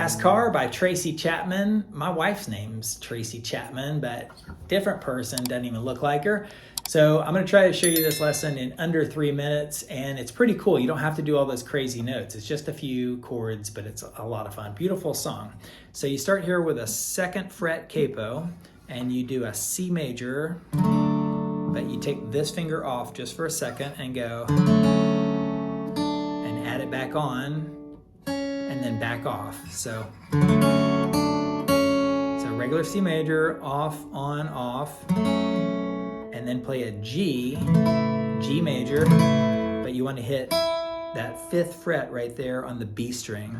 Fast Car by Tracy Chapman. My wife's name's Tracy Chapman, but different person, doesn't even look like her. So I'm gonna try to show you this lesson in under 3 minutes, and it's pretty cool. You don't have to do all those crazy notes. It's just a few chords, but it's a lot of fun. Beautiful song. So you start here with a 2nd fret capo, and you do a C major, but you take this finger off just for a second and go, and add it back on, and then back off. So regular C major, off, on, off, and then play a G major, but you want to hit that 5th fret right there on the B string.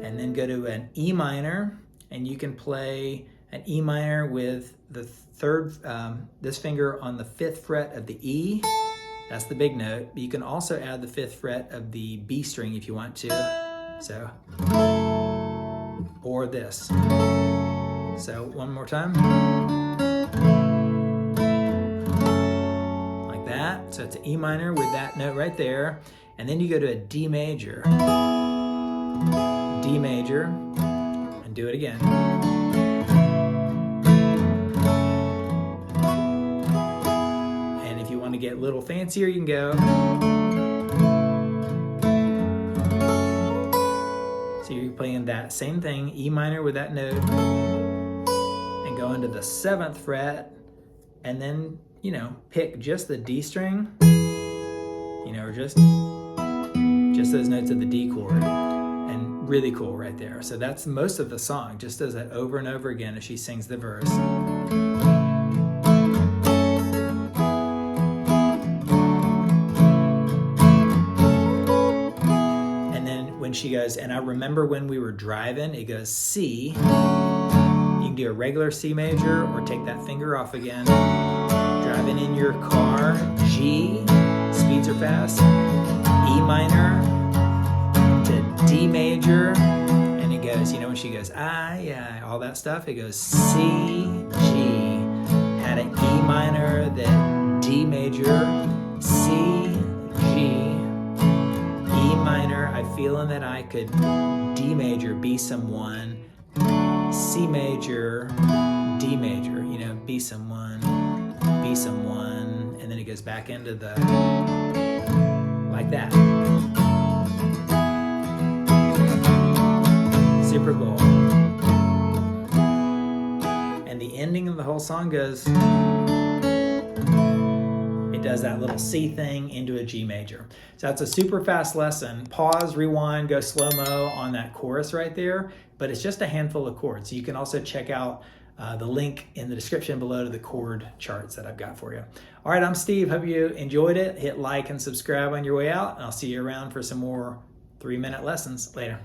And then go to an E minor, and you can play an E minor with the 3rd, this finger on the 5th fret of the E. That's the big note. But you can also add the 5th fret of the B string if you want to. So, or this. So one more time. Like that. So it's an E minor with that note right there. And then you go to a D major. D major, and do it again. To get a little fancier, you can go. So you're playing that same thing, E minor with that note, and go into the 7th fret, and then, pick just the D string, or just those notes of the D chord, and really cool right there. So that's most of the song, just does that over and over again as she sings the verse. When she goes, and I remember when we were driving, it goes C. You can do a regular C major or take that finger off again. Driving in your car, G, speeds are fast. E minor to D major, and it goes, when she goes, all that stuff, it goes C, G. Had an E minor, then D major, C, G. E minor, I'm feeling that I could D major, be someone, C major, D major, be someone, and then it goes back into the, like that. Super cool. And the ending of the whole song goes, does that little C thing into a G major. So that's a super fast lesson. Pause, rewind, go slow-mo on that chorus right there, but it's just a handful of chords. You can also check out the link in the description below to the chord charts that I've got for you. All right, I'm Steve. Hope you enjoyed it. Hit like and subscribe on your way out, and I'll see you around for some more 3-minute lessons later.